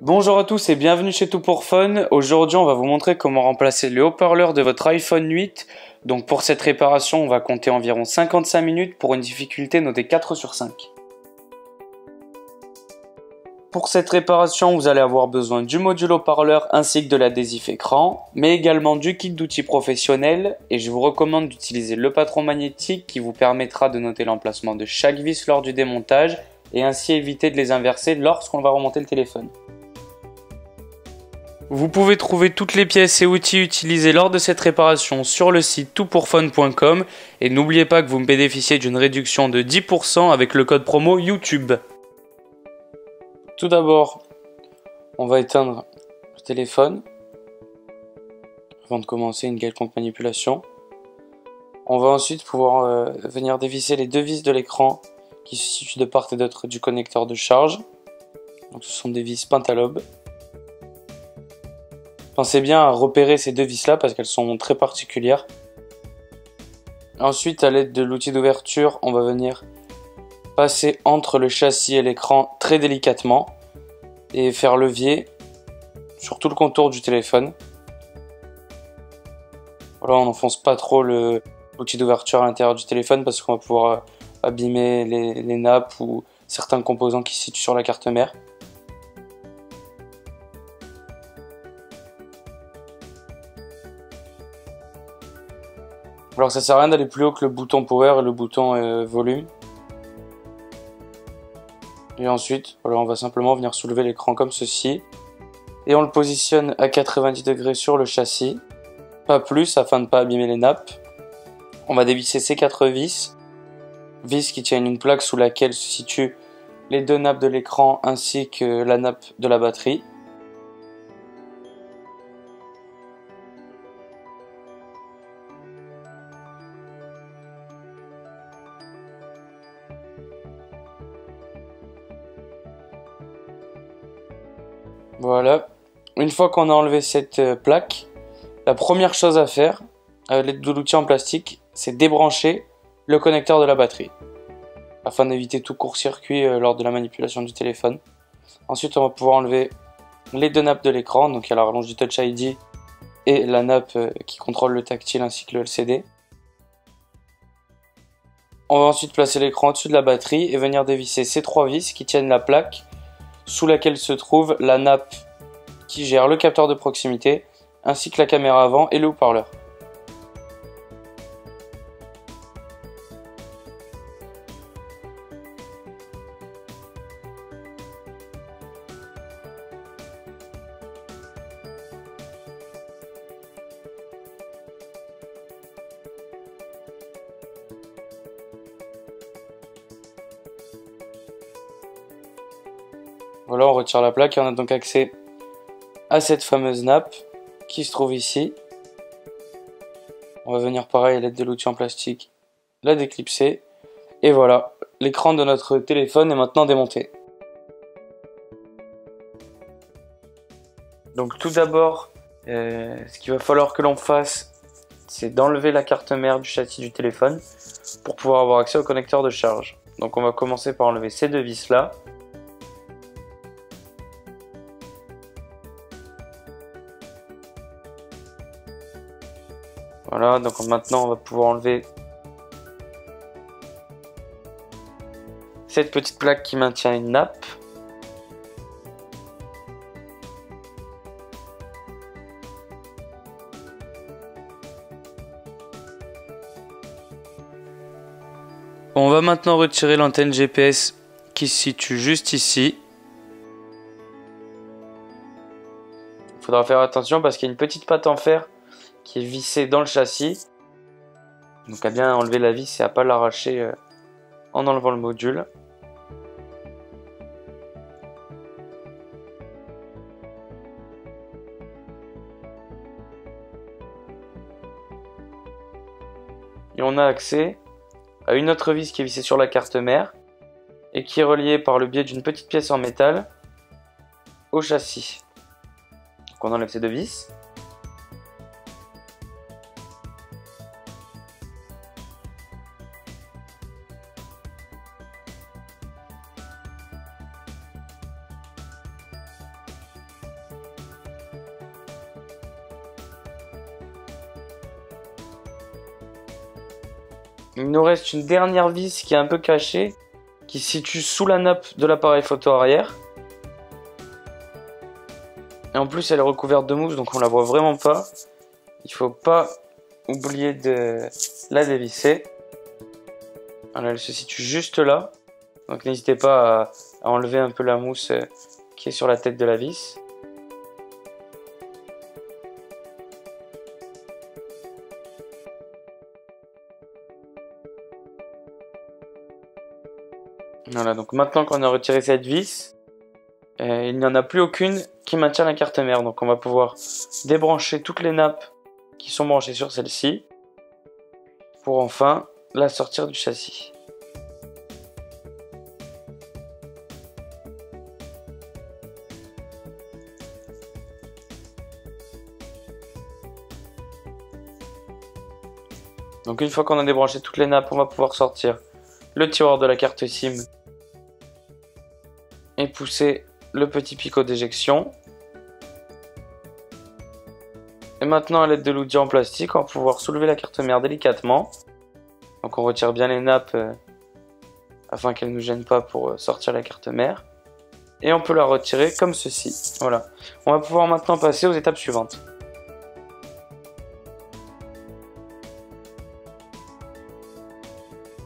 Bonjour à tous et bienvenue chez Tout pour Fun. Aujourd'hui, on va vous montrer comment remplacer le haut-parleur de votre iPhone 8. Donc pour cette réparation, on va compter environ 55 minutes pour une difficulté notée 4 sur 5. Pour cette réparation, vous allez avoir besoin du module haut-parleur ainsi que de l'adhésif écran, mais également du kit d'outils professionnels, et je vous recommande d'utiliser le patron magnétique qui vous permettra de noter l'emplacement de chaque vis lors du démontage et ainsi éviter de les inverser lorsqu'on va remonter le téléphone. Vous pouvez trouver toutes les pièces et outils utilisés lors de cette réparation sur le site toutpourfun.com et n'oubliez pas que vous bénéficiez d'une réduction de 10% avec le code promo YouTube. Tout d'abord, on va éteindre le téléphone avant de commencer une quelconque manipulation. On va ensuite pouvoir venir dévisser les deux vis de l'écran qui se situent de part et d'autre du connecteur de charge. Donc, ce sont des vis pentalobes. Pensez bien à repérer ces deux vis là parce qu'elles sont très particulières. Ensuite, à l'aide de l'outil d'ouverture, on va venir passer entre le châssis et l'écran très délicatement et faire levier sur tout le contour du téléphone. Voilà, on n'enfonce pas trop l'outil d'ouverture à l'intérieur du téléphone parce qu'on va pouvoir abîmer les nappes ou certains composants qui se situent sur la carte mère. Alors ça sert à rien d'aller plus haut que le bouton power et le bouton volume. Et ensuite, voilà, on va simplement venir soulever l'écran comme ceci. Et on le positionne à 90 degrés sur le châssis. Pas plus afin de ne pas abîmer les nappes. On va dévisser ces 4 vis. Vis qui tiennent une plaque sous laquelle se situent les deux nappes de l'écran ainsi que la nappe de la batterie. Voilà, une fois qu'on a enlevé cette plaque, la première chose à faire, avec l'aide de l'outil en plastique, c'est débrancher le connecteur de la batterie, afin d'éviter tout court-circuit lors de la manipulation du téléphone. Ensuite, on va pouvoir enlever les deux nappes de l'écran, donc il y a la rallonge du Touch ID et la nappe qui contrôle le tactile ainsi que le LCD. On va ensuite placer l'écran au-dessus de la batterie et venir dévisser ces 3 vis qui tiennent la plaque sous laquelle se trouve la nappe qui gère le capteur de proximité, ainsi que la caméra avant et le haut-parleur. Voilà, on retire la plaque et on a donc accès à cette fameuse nappe qui se trouve ici. On va venir pareil à l'aide de l'outil en plastique la déclipser. Et voilà, l'écran de notre téléphone est maintenant démonté. Donc tout d'abord, ce qu'il va falloir que l'on fasse, c'est d'enlever la carte mère du châssis du téléphone pour pouvoir avoir accès au connecteur de charge. Donc on va commencer par enlever ces deux vis là. Voilà, donc maintenant on va pouvoir enlever cette petite plaque qui maintient une nappe. On va maintenant retirer l'antenne GPS qui se situe juste ici. Il faudra faire attention parce qu'il y a une petite patte en fer qui est vissée dans le châssis. Donc à bien enlever la vis et à pas l'arracher en enlevant le module. Et on a accès à une autre vis qui est vissée sur la carte mère et qui est reliée par le biais d'une petite pièce en métal au châssis. Donc on enlève ces deux vis. Il nous reste une dernière vis qui est un peu cachée, qui se situe sous la nappe de l'appareil photo arrière. Et en plus elle est recouverte de mousse, donc on la voit vraiment pas. Il faut pas oublier de la dévisser. Voilà, elle se situe juste là. Donc n'hésitez pas à enlever un peu la mousse qui est sur la tête de la vis. Voilà, donc maintenant qu'on a retiré cette vis, il n'y en a plus aucune qui maintient la carte mère. Donc on va pouvoir débrancher toutes les nappes qui sont branchées sur celle-ci pour enfin la sortir du châssis. Donc une fois qu'on a débranché toutes les nappes, on va pouvoir sortir le tiroir de la carte SIM et pousser le petit picot d'éjection. Et maintenant à l'aide de l'outil en plastique, on va pouvoir soulever la carte mère délicatement. Donc on retire bien les nappes afin qu'elles ne nous gênent pas pour sortir la carte mère. Et on peut la retirer comme ceci. Voilà. On va pouvoir maintenant passer aux étapes suivantes.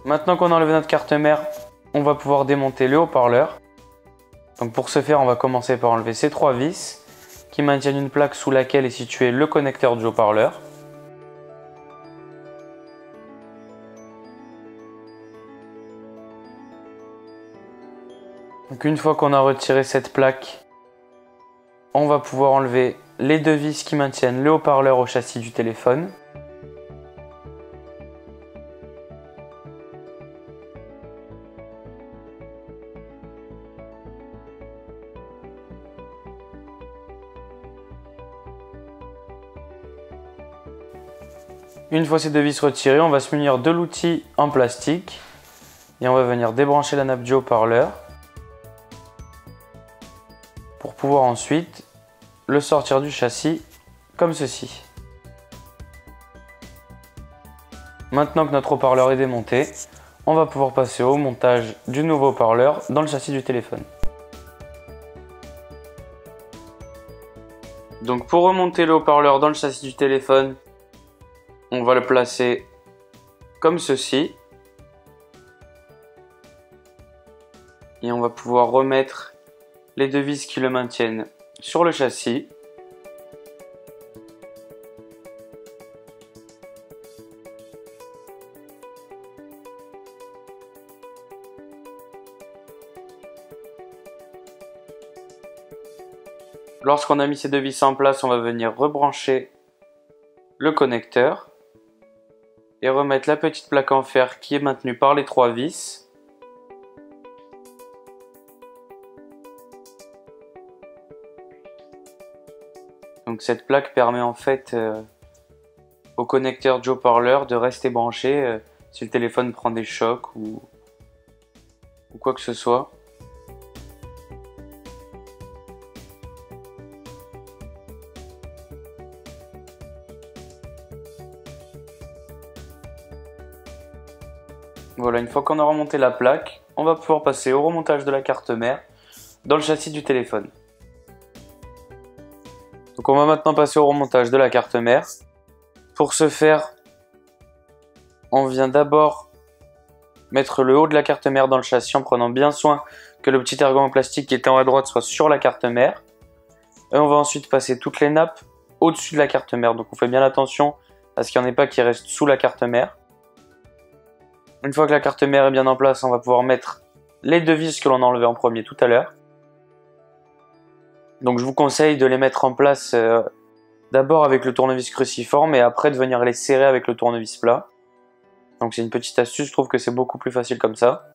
Maintenant qu'on a enlevé notre carte mère, on va pouvoir démonter le haut-parleur. Donc pour ce faire, on va commencer par enlever ces 3 vis qui maintiennent une plaque sous laquelle est situé le connecteur du haut-parleur. Donc une fois qu'on a retiré cette plaque, on va pouvoir enlever les 2 vis qui maintiennent le haut-parleur au châssis du téléphone. Une fois ces 2 vis retirées, on va se munir de l'outil en plastique et on va venir débrancher la nappe du haut-parleur pour pouvoir ensuite le sortir du châssis comme ceci. Maintenant que notre haut-parleur est démonté, on va pouvoir passer au montage du nouveau haut-parleur dans le châssis du téléphone. Donc pour remonter le haut-parleur dans le châssis du téléphone, on va le placer comme ceci. Et on va pouvoir remettre les 2 vis qui le maintiennent sur le châssis. Lorsqu'on a mis ces 2 vis en place, on va venir rebrancher le connecteur et remettre la petite plaque en fer qui est maintenue par les 3 vis. Donc cette plaque permet en fait au connecteur du haut-parleur de rester branché si le téléphone prend des chocs ou quoi que ce soit. Voilà, une fois qu'on a remonté la plaque, on va pouvoir passer au remontage de la carte mère dans le châssis du téléphone. Donc on va maintenant passer au remontage de la carte mère. Pour ce faire, on vient d'abord mettre le haut de la carte mère dans le châssis en prenant bien soin que le petit ergot en plastique qui était en haut à droite soit sur la carte mère. Et on va ensuite passer toutes les nappes au-dessus de la carte mère. Donc on fait bien attention à ce qu'il n'y en ait pas qui restent sous la carte mère. Une fois que la carte mère est bien en place, on va pouvoir mettre les 2 vis que l'on a enlevées en premier tout à l'heure. Donc je vous conseille de les mettre en place d'abord avec le tournevis cruciforme et après de venir les serrer avec le tournevis plat. Donc c'est une petite astuce, je trouve que c'est beaucoup plus facile comme ça.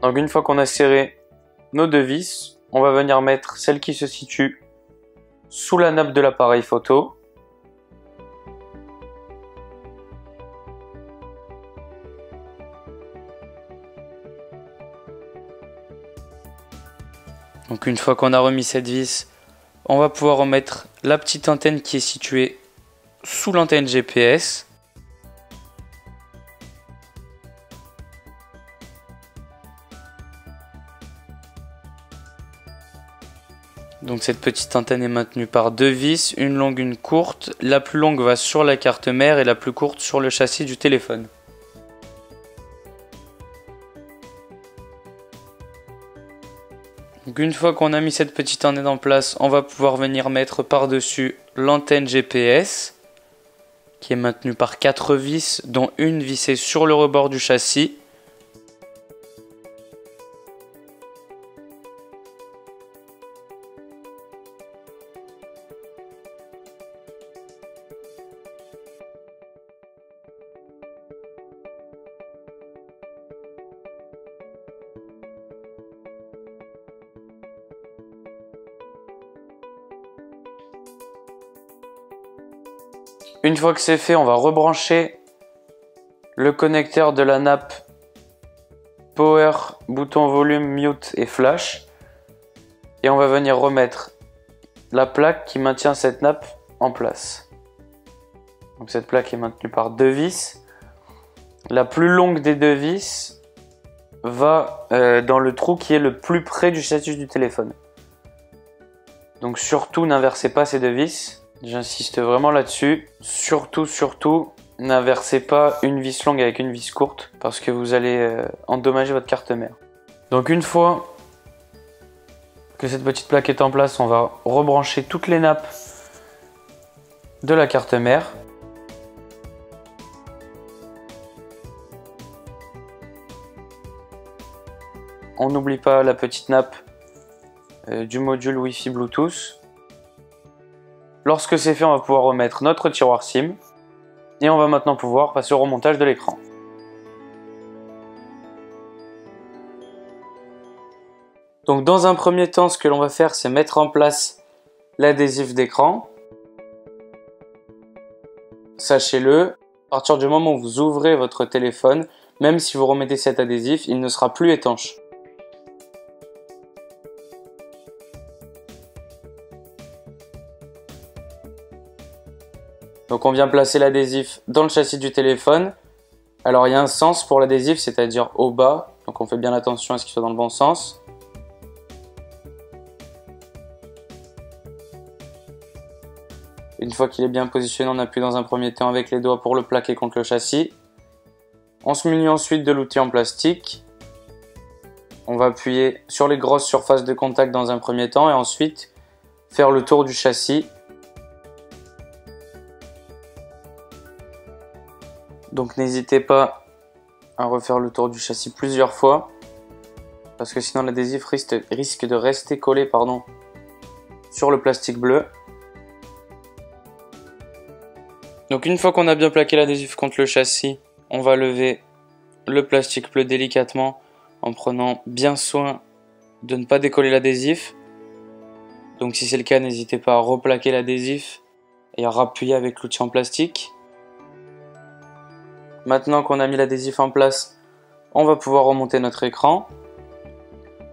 Donc une fois qu'on a serré nos 2 vis, on va venir mettre celle qui se situe sous la nappe de l'appareil photo. Donc une fois qu'on a remis cette vis, on va pouvoir remettre la petite antenne qui est située sous l'antenne GPS. Donc cette petite antenne est maintenue par deux vis, une longue, une courte. La plus longue va sur la carte mère et la plus courte sur le châssis du téléphone. Donc une fois qu'on a mis cette petite antenne en place, on va pouvoir venir mettre par-dessus l'antenne GPS qui est maintenue par 4 vis, dont une vissée sur le rebord du châssis. Une fois que c'est fait, on va rebrancher le connecteur de la nappe Power, bouton volume, mute et flash. Et on va venir remettre la plaque qui maintient cette nappe en place. Donc cette plaque est maintenue par deux vis. La plus longue des deux vis va dans le trou qui est le plus près du châssis du téléphone. Donc surtout n'inversez pas ces deux vis. J'insiste vraiment là-dessus. Surtout, n'inversez pas une vis longue avec une vis courte parce que vous allez endommager votre carte mère. Donc une fois que cette petite plaque est en place, on va rebrancher toutes les nappes de la carte mère. On n'oublie pas la petite nappe du module Wi-Fi Bluetooth. Lorsque c'est fait, on va pouvoir remettre notre tiroir SIM et on va maintenant pouvoir passer au remontage de l'écran. Donc dans un premier temps, ce que l'on va faire, c'est mettre en place l'adhésif d'écran. Sachez-le, à partir du moment où vous ouvrez votre téléphone, même si vous remettez cet adhésif, il ne sera plus étanche. Donc on vient placer l'adhésif dans le châssis du téléphone. Alors il y a un sens pour l'adhésif, c'est-à-dire au bas. Donc on fait bien attention à ce qu'il soit dans le bon sens. Une fois qu'il est bien positionné, on appuie dans un premier temps avec les doigts pour le plaquer contre le châssis. On se munit ensuite de l'outil en plastique. On va appuyer sur les grosses surfaces de contact dans un premier temps et ensuite faire le tour du châssis. Donc n'hésitez pas à refaire le tour du châssis plusieurs fois parce que sinon l'adhésif risque de rester collé sur le plastique bleu. Donc une fois qu'on a bien plaqué l'adhésif contre le châssis, on va lever le plastique bleu délicatement en prenant bien soin de ne pas décoller l'adhésif. Donc si c'est le cas, n'hésitez pas à replaquer l'adhésif et à rappuyer avec l'outil en plastique. Maintenant qu'on a mis l'adhésif en place, on va pouvoir remonter notre écran.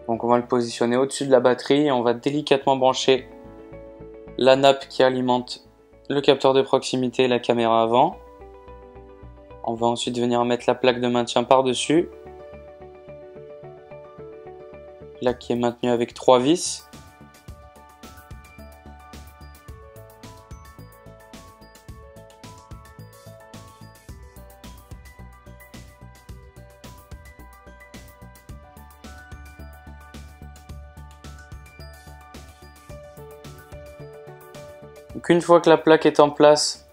Donc on va le positionner au-dessus de la batterie et on va délicatement brancher la nappe qui alimente le capteur de proximité et la caméra avant. On va ensuite venir mettre la plaque de maintien par-dessus. Plaque qui est maintenue avec 3 vis. Donc une fois que la plaque est en place,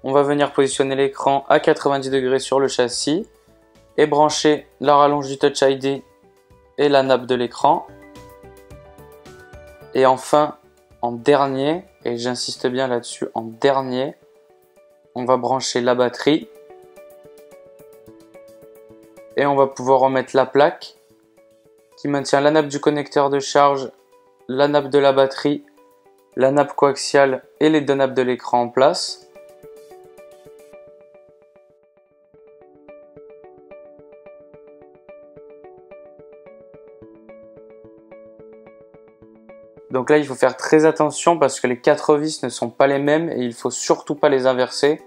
on va venir positionner l'écran à 90 degrés sur le châssis et brancher la rallonge du Touch ID et la nappe de l'écran. Et enfin, en dernier, et j'insiste bien là-dessus, en dernier, on va brancher la batterie et on va pouvoir remettre la plaque qui maintient la nappe du connecteur de charge, la nappe de la batterie, la nappe coaxiale et les deux nappes de l'écran en place. Donc là, il faut faire très attention parce que les 4 vis ne sont pas les mêmes et il faut surtout pas les inverser.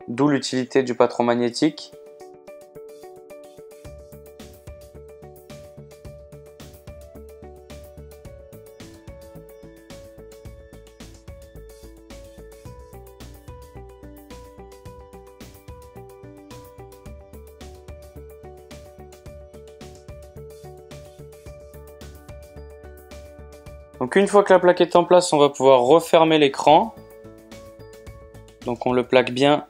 D'où l'utilité du patron magnétique. Donc une fois que la plaque est en place, on va pouvoir refermer l'écran. Donc on le plaque bien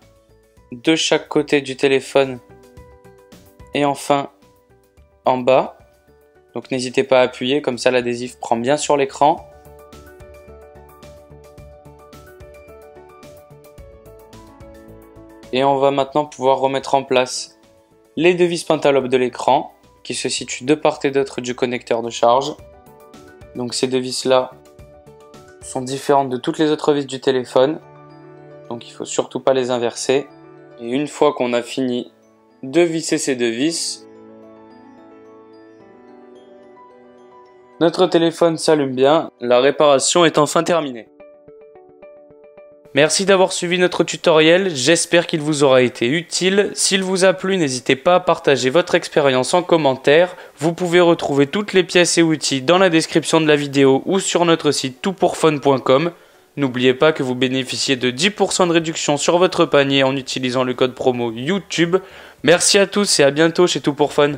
de chaque côté du téléphone et enfin en bas. Donc n'hésitez pas à appuyer, comme ça l'adhésif prend bien sur l'écran. Et on va maintenant pouvoir remettre en place les 2 vis pentalobes de l'écran qui se situent de part et d'autre du connecteur de charge. Donc ces 2 vis là sont différentes de toutes les autres vis du téléphone. Donc il ne faut surtout pas les inverser. Et une fois qu'on a fini de visser ces 2 vis, notre téléphone s'allume bien. La réparation est enfin terminée. Merci d'avoir suivi notre tutoriel, j'espère qu'il vous aura été utile. S'il vous a plu, n'hésitez pas à partager votre expérience en commentaire. Vous pouvez retrouver toutes les pièces et outils dans la description de la vidéo ou sur notre site toutpourfun.com. N'oubliez pas que vous bénéficiez de 10% de réduction sur votre panier en utilisant le code promo YouTube. Merci à tous et à bientôt chez Tout pour Fun.